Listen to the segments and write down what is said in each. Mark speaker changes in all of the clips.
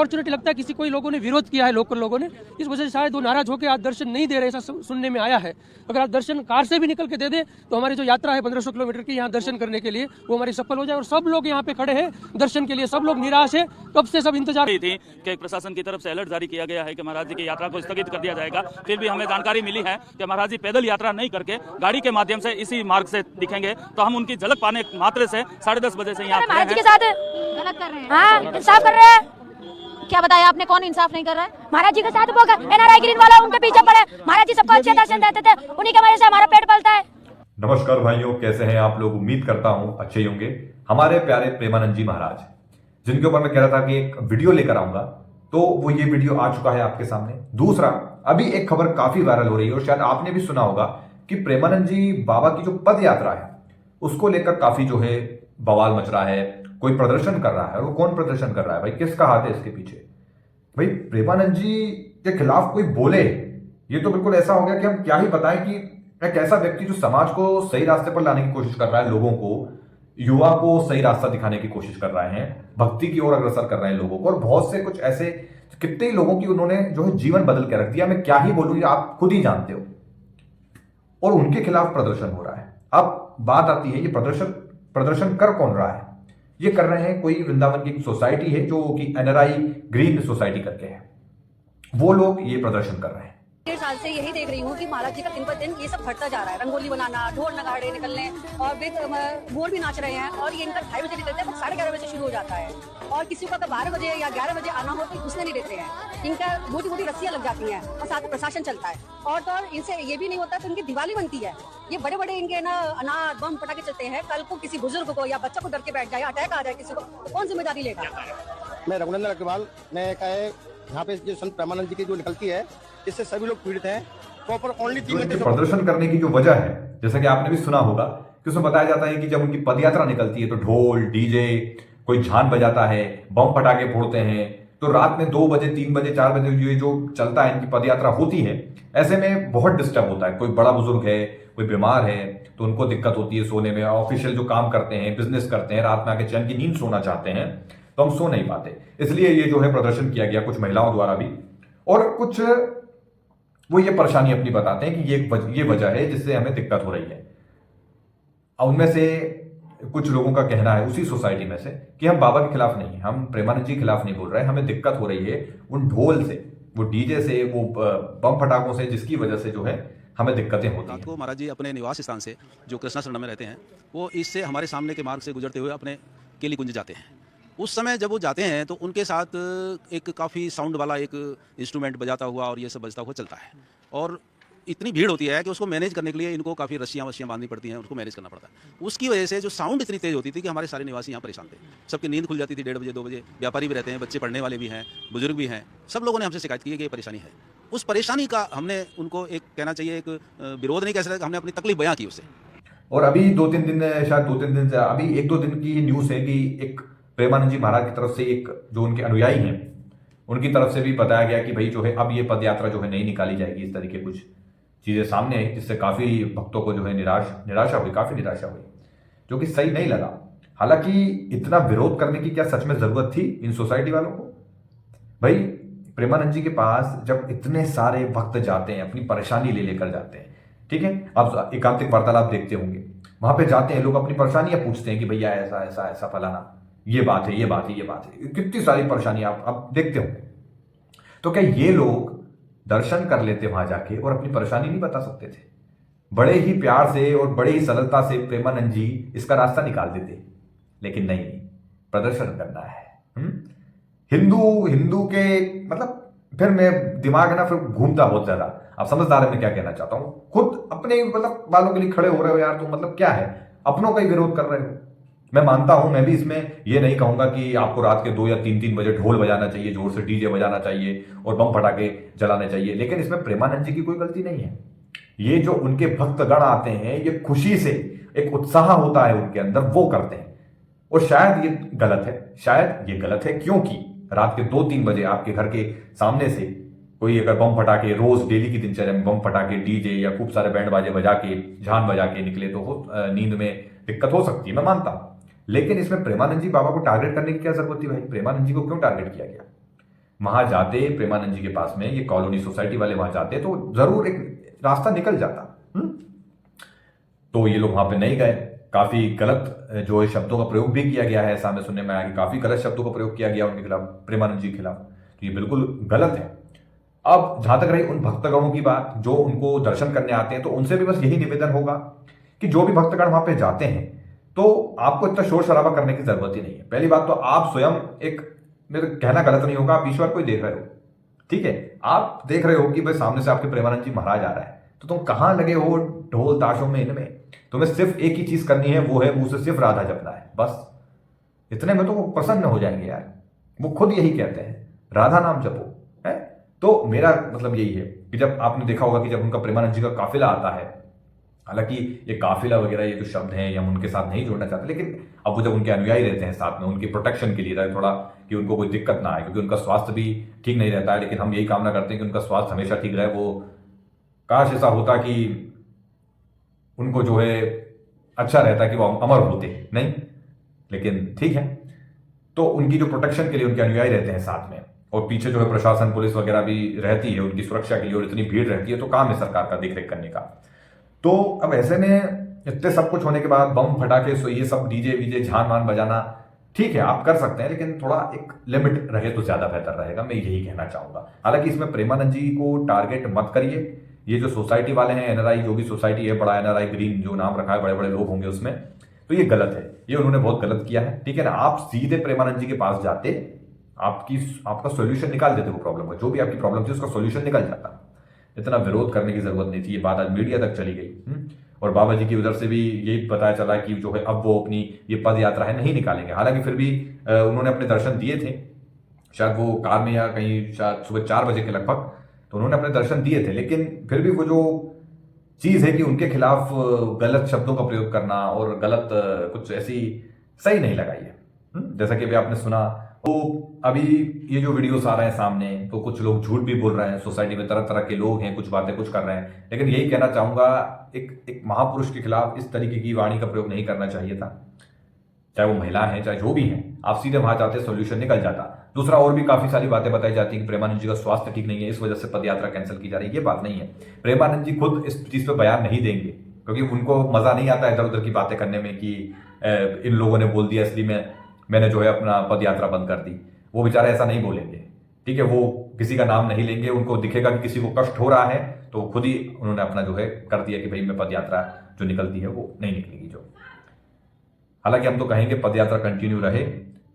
Speaker 1: Unfortunately लगता है किसी कोई लोगों ने विरोध किया है, लोकल लोगों ने, इस वजह से शायद वो नाराज होकर आज दर्शन नहीं दे रहे, ऐसा सुनने में आया है। अगर आज दर्शन कार से भी निकल के दे दे तो हमारी जो यात्रा है 1500 किलोमीटर की यहाँ दर्शन करने के लिए वो हमारी सफल हो जाए। और सब लोग यहाँ पे खड़े हैं दर्शन के लिए, सब लोग निराश है, कब से सब इंतजार
Speaker 2: थी कि प्रशासन की तरफ से अलर्ट जारी किया गया है कि महाराज जी की यात्रा को स्थगित कर दिया जाएगा। फिर भी हमें जानकारी मिली है कि महाराज जी पैदल यात्रा नहीं करके गाड़ी के माध्यम से इसी मार्ग से दिखेंगे, तो हम उनकी झलक पाने मात्र से 10:30 बजे से यहाँ
Speaker 3: महाराज जी के साथ गलत कर रहे हैं। हाँ, इंसाफ कर रहे हैं। क्या बताया आपने, कौन इंसाफ नहीं कर रहा है? महाराज जी के साथ वो एनआरआई ग्रीन वाला उनके पीछे पड़े। महाराज जी सबको अच्छे दर्शन देते थे, उन्हीं की वजह से हमारा पेट पलता है।
Speaker 4: नमस्कार भाइयों, कैसे हैं आप लोग? उम्मीद करता हूं अच्छे ही होंगे। हमारे प्यारे प्रेमानंद जी महाराज, जिनके ऊपर मैं कह रहा था कि एक वीडियो लेकर आऊंगा, तो वो ये वीडियो आ चुका है आपके सामने। दूसरा, अभी एक खबर काफी वायरल हो रही है और शायद आपने भी सुना होगा कि प्रेमानंद जी बाबा की जो पद यात्रा है उसको लेकर काफी जो है बवाल मच रहा है, कोई प्रदर्शन कर रहा है। वो कौन प्रदर्शन कर रहा है भाई, किसका हाथ है इसके पीछे? भाई प्रेमानंद जी के खिलाफ कोई बोले, ये तो बिल्कुल ऐसा हो गया कि हम क्या ही बताएं कि एक ऐसा व्यक्ति जो समाज को सही रास्ते पर लाने की कोशिश कर रहा है, लोगों को, युवा को सही रास्ता दिखाने की कोशिश कर रहे हैं, भक्ति की ओर अग्रसर कर रहे हैं लोगों को। और बहुत से कुछ ऐसे कितने ही लोगों की उन्होंने जो है जीवन बदल के रख दिया। मैं क्या ही बोलूं, आप खुद ही जानते हो। और उनके खिलाफ प्रदर्शन हो रहा है। अब बात आती है, ये प्रदर्शन कर कौन रहा है? ये कर रहे हैं कोई वृंदावन की सोसाइटी है जो कि एनआरआई ग्रीन सोसाइटी करके है, वो लोग ये प्रदर्शन कर रहे हैं।
Speaker 5: 1.5 साल से यही देख रही हूँ कि महाराज जी का दिन पर दिन ये सब घटता जा रहा है। रंगोली बनाना, ढोल नगाड़े निकलने और बोल भी नाच रहे हैं। और ये इनका 2:30 बजे निकलता है, बस 11:30 बजे शुरू हो जाता है। और किसी को 12 बजे या 11 बजे आना हो तो घुसने नहीं देते हैं। इनका मोटी मोटी रस्सियां लग जाती हैं और साथ में प्रशासन चलता है। और तो इनसे ये भी नहीं होता तो इनकी दिवाली बनती है। ये बड़े बड़े इनके ना अनार बम पटाखे चलते हैं। कल को किसी बुजुर्ग को या बच्चा को डर के बैठ जाए, अटैक आ जाए किसी को, तो कौन जिम्मेदारी लेगा?
Speaker 6: मैं रघुनंदन अग्रवाल, मैं यहाँ पे जो संत प्रेमानंद जी की जो निकलती है, इससे सभी लोग पीड़ित हैं। प्रॉपर ओनली 3 घंटे
Speaker 4: प्रदर्शन करने की जो वजह है, जैसा कि आपने भी सुना होगा कि उसमें बताया जाता है कि जब उनकी पदयात्रा निकलती है तो ढोल, डीजे, कोई झान बजाता है, बम पटाखे फोड़ते हैं। तो रात में 2 बजे, 3 बजे, 4 बजे ये जो चलता है, इनकी पदयात्रा होती है, ऐसे में बहुत डिस्टर्ब होता है। कोई बड़ा बुजुर्ग है, कोई बीमार है, तो उनको दिक्कत होती है सोने में। ऑफिशियल जो काम करते हैं, बिजनेस करते हैं, रात में आके चैन की नींद सोना चाहते हैं, तो हम सो नहीं पाते। इसलिए ये जो है प्रदर्शन किया गया, कुछ महिलाओं द्वारा भी। और कुछ वो ये परेशानी अपनी बताते हैं कि ये वजह है जिससे हमें दिक्कत हो रही है। उनमें से कुछ लोगों का कहना है, उसी सोसाइटी में से, कि हम बाबा के खिलाफ नहीं, हम प्रेमानंद जी के खिलाफ नहीं बोल रहे हैं, हमें दिक्कत हो रही है उन ढोल से, वो डीजे से, वो बम फटाकों से, जिसकी वजह से जो है हमें दिक्कतें होती हैं।
Speaker 7: को महाराज जी अपने निवास स्थान से, जो कृष्णाशरण में रहते हैं, वो इससे हमारे सामने के मार्ग से गुजरते हुए अपने केली कुंज जाते हैं। उस समय जब वो जाते हैं तो उनके साथ एक काफ़ी साउंड वाला एक इंस्ट्रूमेंट बजाता हुआ और ये सब बजता हुआ चलता है। और इतनी भीड़ होती है कि उसको मैनेज करने के लिए इनको काफ़ी रस्सियाँ बांधनी पड़ती हैं, उसको मैनेज करना पड़ता है। उसकी वजह से जो साउंड इतनी तेज़ होती थी कि हमारे सारे निवासी यहाँ परेशान थे। सबकी नींद खुल जाती थी 1:30 बजे, 2 बजे। व्यापारी भी रहते हैं, बच्चे पढ़ने वाले भी हैं, बुजुर्ग भी हैं। सब लोगों ने हमसे शिकायत की है कि ये परेशानी है। उस परेशानी का हमने उनको एक कहना चाहिए, एक विरोध नहीं कह सकते, हमने अपनी तकलीफ बयां की उससे।
Speaker 4: और अभी 2-3 दिन, शायद 2-3 दिन से, अभी 1-2 दिन की न्यूज़ है कि एक प्रेमानंद जी महाराज की तरफ से, एक जो उनके अनुयायी हैं उनकी तरफ से भी बताया गया कि भाई जो है अब ये पद यात्रा जो है नहीं निकाली जाएगी। इस तरीके कुछ चीजें सामने आई, जिससे काफी भक्तों को जो है निराशा हुई, काफी निराशा हुई, जो कि सही नहीं लगा। हालांकि इतना विरोध करने की क्या सच में जरूरत थी इन सोसाइटी वालों को? भाई प्रेमानंद जी के पास जब इतने सारे भक्त जाते हैं, अपनी परेशानी ले लेकर जाते हैं, ठीक है, आप एकांतिक वार्तालाप देखते होंगे, वहां पे जाते हैं लोग, अपनी परेशानियां पूछते हैं कि भैया ऐसा ऐसा ऐसा फलाना, ये बात है, ये बात है, ये बात है, कितनी सारी परेशानी आप देखते होंगे। तो क्या ये लोग दर्शन कर लेते वहां जाके और अपनी परेशानी नहीं बता सकते थे? बड़े ही प्यार से और बड़े ही सरलता से प्रेमानंद जी इसका रास्ता निकाल देते, लेकिन नहीं, प्रदर्शन करना है। हिंदू के मतलब, फिर मैं दिमाग है ना, फिर घूमता बहुत ज्यादा। आप समझदार है मैं क्या कहना चाहता हूं? खुद अपने मतलब वालों के लिए खड़े हो रहे हो यार, तो मतलब क्या है, अपनों का ही विरोध कर रहे हो। मैं मानता हूं, मैं भी इसमें ये नहीं कहूंगा कि आपको रात के 2 या 3 बजे ढोल बजाना चाहिए, जोर से डीजे बजाना चाहिए और बम फटाके जलाने चाहिए, लेकिन इसमें प्रेमानंद जी की कोई गलती नहीं है। ये जो उनके भक्तगण आते हैं, ये खुशी से, एक उत्साह होता है उनके अंदर, वो करते हैं। और शायद ये गलत है, शायद ये गलत है, क्योंकि रात के 2-3 बजे आपके घर के सामने से कोई अगर बम फटाके, रोज डेली की दिनचर्या में बम फटाके, डीजे या खूब सारे बैंड बाजे बजा के, झान बजा के निकले तो नींद में दिक्कत हो सकती है, मैं मानता हूं। लेकिन इसमें प्रेमानंद जी बाबा को टारगेट करने की क्या जरूरत थी भाई? प्रेमानंद जी को क्यों टारगेट किया गया? वहां जाते प्रेमानंद जी के पास में, ये कॉलोनी सोसाइटी वाले वहां जाते तो जरूर एक रास्ता निकल जाता। तो ये लोग वहां पे नहीं गए, काफी गलत जो है शब्दों का प्रयोग भी किया गया है, ऐसा हमें सुनने में आया कि काफी गलत शब्दों का प्रयोग किया गया उनके खिलाफ, प्रेमानंद जी के खिलाफ। तो ये बिल्कुल गलत है। अब जहां तक रही उन भक्तगणों की बात जो उनको दर्शन करने आते हैं, तो उनसे भी बस यही निवेदन होगा कि जो भी भक्तगण वहां पे जाते हैं तो आपको इतना शोर शराबा करने की जरूरत ही नहीं है। पहली बात तो आप स्वयं एक, मेरा कहना गलत नहीं होगा, आप ईश्वर को ही देख रहे हो, ठीक है, आप देख रहे हो कि भाई सामने से आपके प्रेमानंद जी महाराज आ रहा है, तो तुम कहां लगे हो ढोल ताशों में, इनमें तुम्हें सिर्फ एक ही चीज करनी है, वो है मुंह से सिर्फ राधा जपना है, बस इतने में तो वो प्रसन्न हो जाएंगे यार। वो खुद यही कहते हैं, राधा नाम जपो, है। तो मेरा मतलब यही है कि जब आपने देखा होगा कि जब उनका प्रेमानंद जी का काफिला आता है, हालांकि ये काफिला वगैरह ये जो शब्द हैं ये हम उनके साथ नहीं जोड़ना चाहते, लेकिन अब वो जब उनके अनुयायी रहते हैं साथ में, उनकी प्रोटेक्शन के लिए थोड़ा कि उनको कोई दिक्कत ना आए, क्योंकि उनका स्वास्थ्य भी ठीक नहीं रहता है, लेकिन हम यही कामना करते हैं कि उनका स्वास्थ्य हमेशा ठीक रहे। वो काश ऐसा होता कि उनको जो है अच्छा रहता कि वो अमर होते, नहीं, लेकिन ठीक है। तो उनकी जो प्रोटेक्शन के लिए उनके अनुयायी रहते हैं साथ में, और पीछे जो है प्रशासन पुलिस वगैरह भी रहती है उनकी सुरक्षा के लिए, और इतनी भीड़ रहती है, तो काम है सरकार का देखरेख करने का। तो अब ऐसे में इतने सब कुछ होने के बाद बम फटाके सो ये सब डीजे वीजे झान वान बजाना, ठीक है आप कर सकते हैं, लेकिन थोड़ा एक लिमिट रहे तो ज्यादा बेहतर रहेगा, मैं यही कहना चाहूंगा। हालांकि इसमें प्रेमानंद जी को टारगेट मत करिए, ये जो सोसाइटी वाले हैं, एनआरआई जो भी सोसाइटी है, बड़ा एनआरआई ग्रीन जो नाम रखा है, बड़े बड़े लोग होंगे उसमें, तो ये गलत है, ये उन्होंने बहुत गलत किया है, ठीक है ना। आप सीधे प्रेमानंद जी के पास जाते, आपका सोल्यूशन निकाल देते वो प्रॉब्लम का, जो भी आपकी प्रॉब्लम थी उसका सोल्यूशन निकल जाता। इतना विरोध करने की जरूरत नहीं थी, ये बात आज मीडिया तक चली गई। और बाबा जी की उधर से भी यही पता चला कि जो है अब वो अपनी ये पद यात्रा है नहीं निकालेंगे। हालांकि फिर भी उन्होंने अपने दर्शन दिए थे, शायद वो कार में या कहीं शायद सुबह 4 बजे के लगभग, तो उन्होंने अपने दर्शन दिए थे, लेकिन फिर भी वो जो चीज है कि उनके खिलाफ गलत शब्दों का प्रयोग करना और गलत कुछ ऐसी सही नहीं लगाई है। जैसा कि अभी आपने सुना, तो अभी ये जो वीडियोस आ रहे हैं सामने, तो कुछ लोग झूठ भी बोल रहे हैं, सोसाइटी में तरह तरह के लोग हैं, कुछ बातें कुछ कर रहे हैं, लेकिन यही कहना चाहूंगा एक महापुरुष के खिलाफ इस तरीके की वाणी का प्रयोग नहीं करना चाहिए था, चाहे वो महिला है चाहे जो भी है। आप सीधे वहां जाते, सोल्यूशन निकल जाता। दूसरा, और भी काफी सारी बातें बताई जाती है कि प्रेमानंद जी का स्वास्थ्य ठीक नहीं है, इस वजह से पद यात्रा कैंसिल की जा रही है, ये बात नहीं है। प्रेमानंद जी खुद इस चीज पर बयान नहीं देंगे, क्योंकि उनको मजा नहीं आता इधर उधर की बातें करने में कि इन लोगों ने बोल दिया इसलिए मैंने जो है अपना पद यात्रा बंद कर दी। वो बेचारे ऐसा नहीं बोलेंगे, ठीक है, वो किसी का नाम नहीं लेंगे, उनको दिखेगा कि किसी को कष्ट हो रहा है तो खुद ही उन्होंने अपना जो है कर दिया कि भाई मैं पद यात्रा जो निकलती है वो नहीं निकलेगी जो। हालांकि हम तो कहेंगे पद यात्रा कंटिन्यू रहे,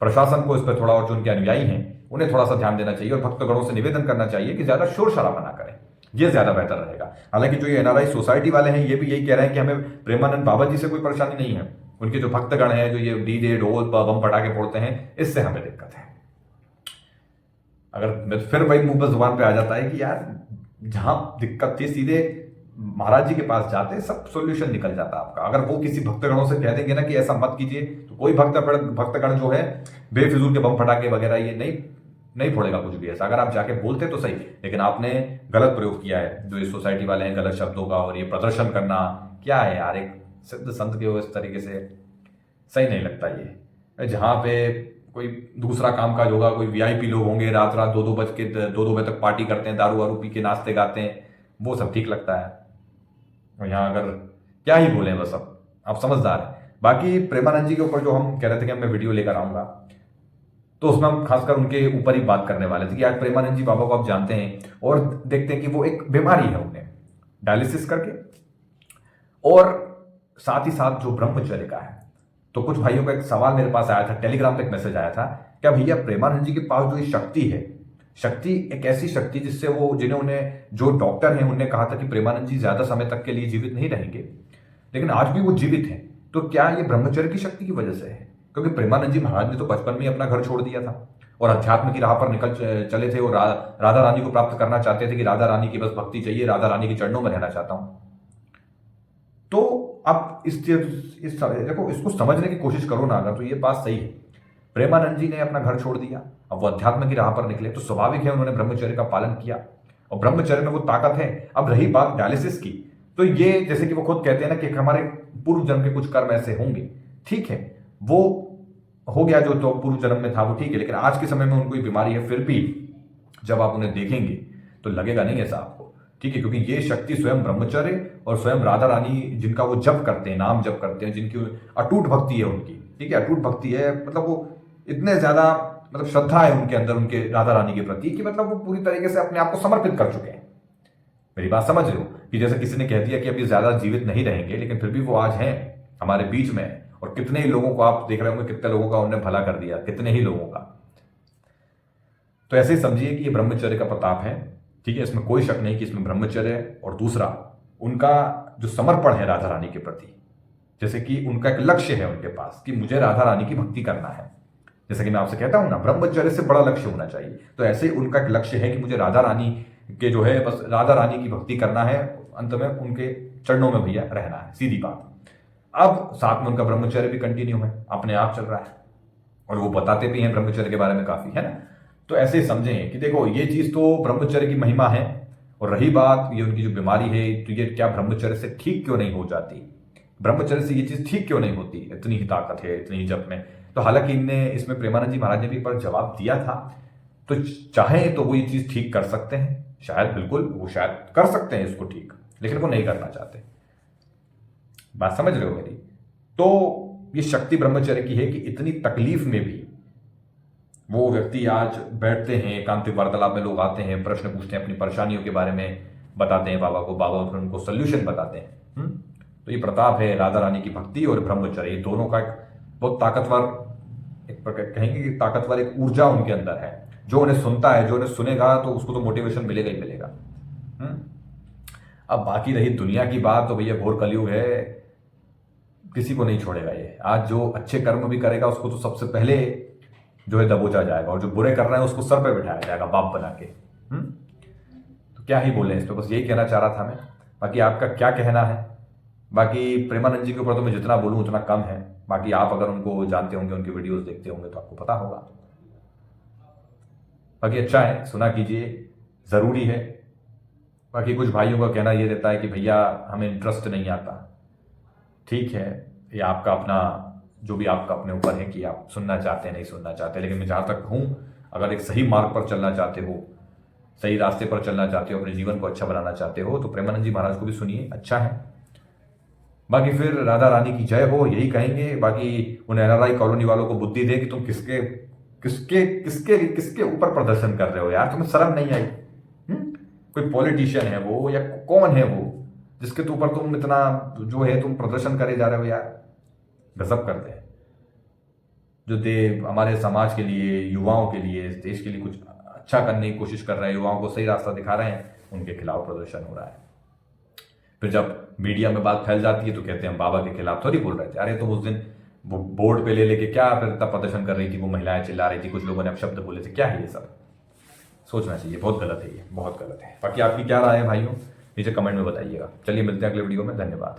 Speaker 4: प्रशासन को इस पर थोड़ा, और जो उनके अनुयायी हैं उन्हें थोड़ा सा ध्यान देना चाहिए, और भक्तगणों से निवेदन करना चाहिए कि ज्यादा शोर शराबा ना करें, ये ज्यादा बेहतर रहेगा। हालांकि जो ये एनआरआई सोसाइटी वाले हैं ये भी यही कह रहे हैं कि हमें प्रेमानंद बाबा जी से कोई परेशानी नहीं है, उनके जो भक्तगण हैं जो ये डीजे ढोल बम पटाखे फोड़ते हैं, इससे हमें दिक्कत है। अगर फिर वही मुंह पर जुबान पे आ जाता है कि यार जहां दिक्कत थी सीधे महाराज जी के पास जाते, सब सोल्यूशन निकल जाता आपका। अगर वो किसी भक्तगणों से कह देंगे ना कि ऐसा मत कीजिए, तो कोई भक्तगण जो है बेफिजूल के बम फटाके वगैरह ये नहीं फोड़ेगा कुछ भी ऐसा। अगर आप जाके बोलते तो सही, लेकिन आपने गलत प्रयोग किया है जो इस सोसाइटी वाले हैं गलत शब्दों का, और ये प्रदर्शन करना क्या है यार, एक सिद्ध संत के हो इस तरीके से सही नहीं लगता। ये जहां पे कोई दूसरा काम काज होगा, कोई वीआईपी लोग होंगे, रात 2-2 बजे तक पार्टी करते हैं, दारू वारू पी के नाचते गाते हैं, वो सब ठीक लगता है। और यहाँ अगर क्या ही बोले, बस अब आप समझदार हैं। बाकी प्रेमानंद जी के ऊपर जो हम कह रहे थे कि मैं वीडियो लेकर आऊंगा, तो उसमें हम खासकर उनके ऊपर ही बात करने वाले थे कि आज प्रेमानंद जी बाबा को आप जानते हैं और देखते हैं कि वो एक बीमारी है, उन्हें डायलिसिस करके, और साथ ही साथ जो ब्रह्मचर्य का है। तो कुछ भाइयों का एक सवाल मेरे पास आया था, टेलीग्राम पे एक मैसेज आया था, क्या भैया प्रेमानंद जी के पास जो ये शक्ति है, शक्ति एक ऐसी शक्ति जिससे वो, जिन्हें जो डॉक्टर हैं उन्होंने कहा था कि प्रेमानंद जी ज्यादा समय तक के लिए जीवित नहीं रहेंगे, लेकिन आज भी वो जीवित हैं, तो क्या ये ब्रह्मचर्य की शक्ति की वजह से है? क्योंकि प्रेमानंद जी महाराज ने तो बचपन में ही अपना घर छोड़ दिया था और अध्यात्म की राह पर निकल चले थे, और राधा रानी को प्राप्त करना चाहते थे कि राधा रानी की बस भक्ति चाहिए, राधा रानी के चरणों में रहना चाहता हूं। तो अब देखो, इसको समझने की कोशिश करो ना अगर, तो ये बात सही है। प्रेमानंद जी ने अपना घर छोड़ दिया, अब वो अध्यात्म की राह पर निकले, तो स्वाभाविक है उन्होंने ब्रह्मचर्य का पालन किया, और ब्रह्मचर्य में वो ताकत है। अब रही बात डायलिसिस की, तो ये जैसे कि वो खुद कहते हैं ना कि हमारे पूर्व जन्म के कुछ कर्म ऐसे होंगे, ठीक है, वो हो गया जो तो पूर्व जन्म में था वो ठीक है, लेकिन आज के समय में उनको बीमारी है, फिर भी जब आप उन्हें देखेंगे तो लगेगा नहीं ऐसा आपको, ठीक है, क्योंकि ये शक्ति स्वयं ब्रह्मचर्य और स्वयं राधा रानी जिनका वो जप करते हैं, नाम जप करते हैं, जिनकी अटूट भक्ति है उनकी, ठीक है, अटूट भक्ति है, मतलब वो इतने ज्यादा मतलब श्रद्धा है उनके अंदर उनके राधा रानी के प्रति कि मतलब वो पूरी तरीके से अपने आप को समर्पित कर चुके हैं। मेरी बात समझ रहे हो कि जैसे किसी ने कह दिया कि अभी ज्यादा जीवित नहीं रहेंगे, लेकिन फिर भी वो आज हैं हमारे बीच में, और कितने ही लोगों को आप देख रहे होंगे, कितने लोगों का उन्होंने भला कर दिया, कितने ही लोगों का। तो ऐसे ही समझिए कि ये ब्रह्मचर्य का प्रताप है, ठीक है, इसमें कोई शक नहीं कि इसमें ब्रह्मचर्य है। और दूसरा उनका जो समर्पण है राधा रानी के प्रति, जैसे कि उनका एक लक्ष्य है उनके पास कि मुझे राधा रानी की भक्ति करना है, जैसे कि मैं आपसे कहता हूं ना, ब्रह्मचर्य से बड़ा लक्ष्य होना चाहिए। तो ऐसे ही उनका एक लक्ष्य है कि मुझे राधा रानी के जो है बस राधा रानी की भक्ति करना है, अंत में उनके चरणों में भैया रहना है, सीधी बात। अब साथ में उनका ब्रह्मचर्य भी कंटिन्यू है, अपने आप चल रहा है, और वो बताते भी हैं ब्रह्मचर्य के बारे में काफी, है ना। तो ऐसे समझें कि देखो ये चीज तो ब्रह्मचर्य की महिमा है, और रही बात ये उनकी जो बीमारी है, तो ये क्या ब्रह्मचर्य से ठीक क्यों नहीं हो जाती, ब्रह्मचर्य से ये चीज ठीक क्यों नहीं होती, इतनी ही ताकत है इतनी ही जप में। तो हालांकि इनने इसमें प्रेमानंद जी महाराज ने भी एक बार जवाब दिया था, तो चाहे तो वो ये चीज ठीक कर सकते हैं, शायद बिल्कुल वो शायद कर सकते हैं इसको ठीक, लेकिन वो नहीं करना चाहते। बात समझ रहे हो मेरी। तो ये शक्ति ब्रह्मचर्य की है कि इतनी तकलीफ में भी वो व्यक्ति आज बैठते हैं, एकांतिक वार्तालाप में लोग आते हैं, प्रश्न पूछते हैं, अपनी परेशानियों के बारे में बताते हैं बाबा को, बाबा फिर उनको सोल्यूशन बताते हैं। तो ये प्रताप है राधा रानी की भक्ति और ब्रह्मचर्य, ये दोनों का एक बहुत ताकतवर, एक कहेंगे कि ताकतवर एक ऊर्जा उनके अंदर है। जो उन्हें सुनता है, जो उन्हें सुनेगा, तो उसको तो मोटिवेशन मिलेगा ही मिलेगा। अब बाकी रही दुनिया की बात, तो भैया घोर कलयुग है, किसी को नहीं छोड़ेगा ये। आज जो अच्छे कर्म भी करेगा उसको तो सबसे पहले जो है दबोचा जाएगा, और जो बुरे कर रहे हैं उसको सर पे बिठाया जाएगा बाप बना के। तो क्या ही बोले इस पे, बस यही कहना चाह रहा था मैं। बाकी आपका क्या कहना है, बाकी प्रेमानंद जी के ऊपर तो मैं जितना बोलूं उतना कम है। बाकी आप अगर उनको जानते होंगे, उनके वीडियोस देखते होंगे, तो आपको पता होगा। बाकी अच्छा है, सुना कीजिए, जरूरी है। बाकी कुछ भाइयों का कहना ये रहता है कि भैया हमें इंटरेस्ट नहीं आता, ठीक है, ये आपका अपना, जो भी आपका अपने ऊपर है कि आप सुनना चाहते हैं नहीं सुनना चाहते। लेकिन मैं जहां तक हूं, अगर एक सही मार्ग पर चलना चाहते हो, सही रास्ते पर चलना चाहते हो, अपने जीवन को अच्छा बनाना चाहते हो, तो प्रेमानंद जी महाराज को भी सुनिए, अच्छा है। बाकी फिर राधा रानी की जय हो, यही कहेंगे। बाकी उन NRI कॉलोनी वालों को बुद्धि दे कि तुम किसके किसके किसके किसके ऊपर प्रदर्शन कर रहे हो यार, तुम्हें शर्म नहीं आई? कोई पॉलिटिशियन है वो या कौन है वो जिसके ऊपर तुम इतना जो है तुम प्रदर्शन करे जा रहे हो यार? गजब करते हैं। जो हमारे समाज के लिए, युवाओं के लिए, देश के लिए कुछ अच्छा करने की कोशिश कर रहे हैं, युवाओं को सही रास्ता दिखा रहे हैं, उनके खिलाफ प्रदर्शन हो रहा है। फिर जब मीडिया में बात फैल जाती है तो कहते हैं हम बाबा के खिलाफ थोड़ी बोल रहे थे। अरे तुम उस दिन बोर्ड पे ले लेके क्या फिर तब प्रदर्शन कर रही थी, वो महिलाएं चिल्ला रही थी, कुछ लोगों ने अपशब्द बोले थे, क्या है ये सब? सोचना चाहिए, बहुत गलत है ये, बहुत गलत है। बाकी आपकी क्या राय है भाइयों, नीचे कमेंट में बताइएगा। चलिए मिलते हैं अगले वीडियो में, धन्यवाद।